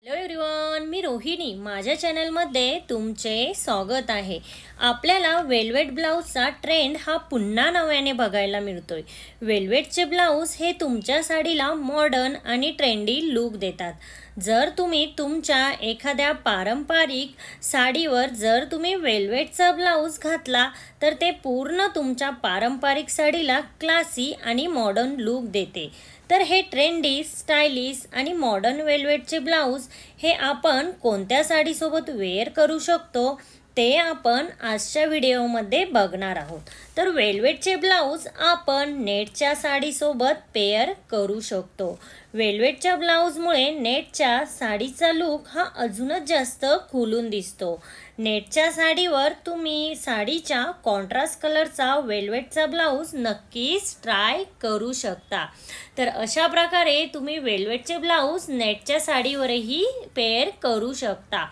Hello everyone, मी रोहिणी. माझ्या चॅनलमध्ये तुमचे स्वागत आहे. आपल्याला वेल्वेट ब्लाऊजचा ट्रेंड हा पुन्हा नव्याने बघायला मिळतोय. वेल्वेटचे ब्लाऊज हे तुमच्या साडीला मॉडर्न आणि ट्रेंडी लुक देतात. जर तुम्ही तुमच्या एखाद्या पारंपरिक साडीवर जर तुम्ही वेल्वेटचा ब्लाऊज घातला तर ते पूर्ण तुमच्या पारंपरिक साडीला क्लासी आणि मॉडर्न लुक देते. तर हे ट्रेंडी, स्टायलिश आणि मॉडर्न वेल्वेटचे ब्लाऊज हे आपण कोणत्या साडीसोबत वेअर करू शकतो ते आपण आजच्या व्हिडिओमध्ये बघणार आहोत. तर वेल्वेटचे ब्लाऊज आपण नेटच्या साडीसोबत पेअर करू शकतो. वेल्वेटच्या ब्लाऊजमुळे नेटच्या साडीचा लुक हा अजूनच जास्त खुलून दिसतो. नेटच्या साडीवर तुम्ही साडीच्या कॉन्ट्रास्ट कलरचा वेल्वेटचा ब्लाऊज नक्कीच ट्राय करू शकता. तर अशा प्रकारे तुम्ही वेल्वेटचे ब्लाऊज नेटच्या साडीवरही पेअर करू शकता.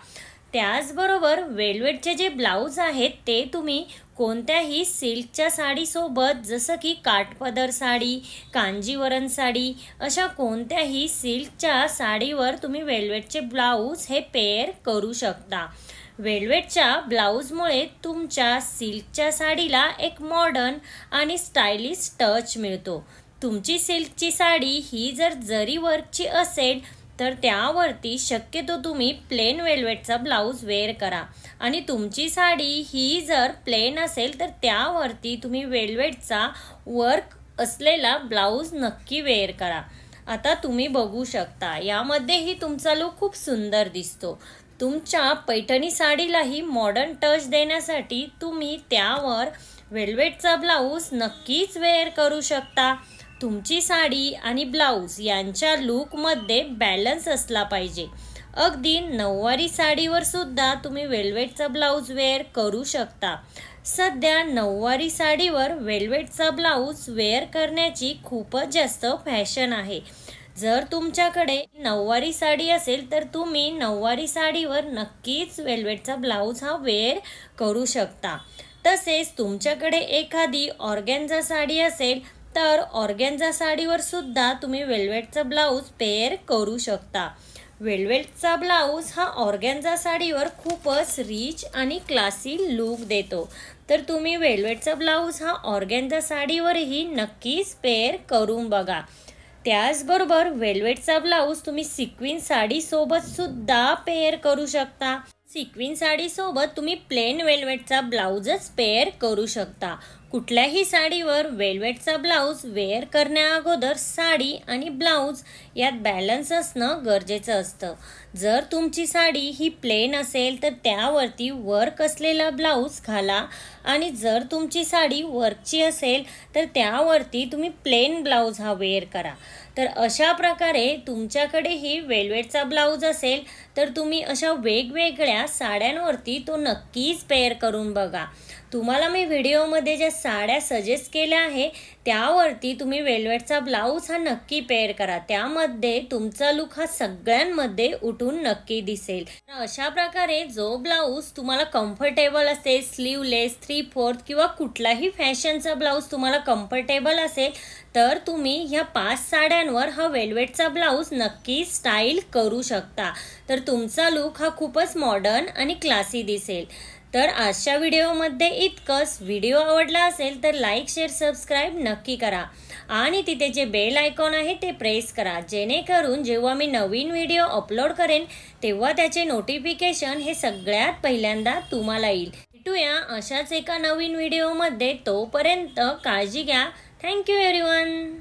त्याचबरोबर वेल्वेटचे जे ब्लाऊज आहेत ते तुम्ही कोणत्याही सिल्कच्या साडीसोबत, जसं की काठपदर साडी, कांजीवरम साडी, अशा कोणत्याही सिल्कच्या साडीवर तुम्ही वेल्वेटचे ब्लाऊज हे पेअर करू शकता. वेल्वेटच्या ब्लाऊजमुळे तुमच्या सिल्कच्या साडीला एक मॉडर्न आणि स्टायलिश टच मिळतो. तुमची सिल्कची साडी ही जर जरी वर्कची असेल तर त्यावरती शक्यतो तुम्ही प्लेन वेल्वेटचा ब्लाऊज वेअर करा, आणि तुमची साडी ही जर प्लेन असेल तर त्यावरती तुम्ही वेल्वेटचा वर्क असलेला ब्लाऊज नक्की वेअर करा. आता तुम्ही बघू शकता यामध्येही तुमचा लुक खूप सुंदर दिसतो. तुमच्या पैठणी साडीलाही मॉडर्न टच देण्यासाठी तुम्ही त्यावर वेल्वेटचा ब्लाऊज नक्कीच वेअर करू शकता. तुमची साडी आणि ब्लाऊज यांच्या लुकमध्ये बॅलन्स असला पाहिजे. अगदी नऊवारी साडीवर सुद्धा तुम्ही वेल्वेटचा ब्लाऊज वेअर करू शकता. सध्या नऊवारी साडीवर वेल्वेटचा ब्लाऊज वेअर करण्याची खूपच जास्त फॅशन आहे. जर तुमच्याकडे नऊवारी साडी असेल तर तुम्ही नऊवारी साडीवर नक्कीच वेल्वेटचा ब्लाऊज हा वेअर करू शकता. तसेच तुमच्याकडे एखादी ऑर्गेन्झा साडी असेल तर ऑर्गेन्झा साडीवर सुद्धा तुम्ही वेल्वेटचा ब्लाऊज पेअर करू शकता. वेल्वेटचा ब्लाऊज हा ऑर्गेन्झा साडीवर खूपच रिच आणि क्लासी लुक देतो. तर तुम्ही वेल्वेटचा ब्लाऊज हा ऑर्गेन्झा साडीवरही नक्कीच पेअर करून बघा. त्याचबरोबर वेल्वेटचा ब्लाऊज तुम्ही सिक्विन साडीसोबत सुद्धा पेअर करू शकता. सिक्विन साडीसोबत तुम्ही प्लेन वेल्वेटचा ब्लाऊजच पेअर करू शकता. कुठल्याही साडीवर वेल्वेटचा ब्लाऊज वेअर करण्याअगोदर साडी आणि ब्लाऊज यात बॅलन्स असणं गरजेचं असतं. जर तुमची साडी ही प्लेन असेल तर त्यावरती वर्क असलेला ब्लाऊज घाला, आणि जर तुमची साडी वर्कची असेल तर त्यावरती तुम्ही प्लेन ब्लाऊज हा वेअर करा. तर अशा प्रकारे तुमच्याकडेही वेल्वेटचा ब्लाऊज असेल तर तुम्ही अशा वेगवेगळ्या साड्यांवरती तो नक्कीच पेअर करून बघा. तुम्हाला मी व्हिडिओमध्ये ज्या साड्या सजेस्ट केल्या आहे त्यावरती तुम्ही वेल्वेटचा ब्लाऊज हा नक्की पेअर करा. त्यामध्ये तुमचा लुक हा सगळ्यांमध्ये उठून नक्की दिसेल. अशा प्रकारे जो ब्लाऊज तुम्हाला कम्फर्टेबल असेल, स्लीवलेस, 3/4 किंवा कुठलाही फॅशनचा ब्लाऊज तुम्हाला कम्फर्टेबल असेल तर तुम्ही ह्या 5 साड्यांवर हा वेल्वेटचा ब्लाऊज नक्की स्टाईल करू शकता. तर तुमचा लुक हा खूपच मॉडर्न आणि क्लासी दिसेल. तर आजच्या व्हिडिओमध्ये इतकंच. व्हिडिओ आवडला असेल तर लाईक, शेअर, सबस्क्राईब नक्की करा, आणि तिथे जे बेल आयकॉन आहे ते प्रेस करा, जेणेकरून जेव्हा मी नवीन व्हिडिओ अपलोड करेन तेव्हा त्याचे नोटिफिकेशन हे सगळ्यात पहिल्यांदा तुम्हाला येईल. भेटूया अशाच एका नवीन व्हिडिओमध्ये. तोपर्यंत काळजी घ्या. Thank you everyone.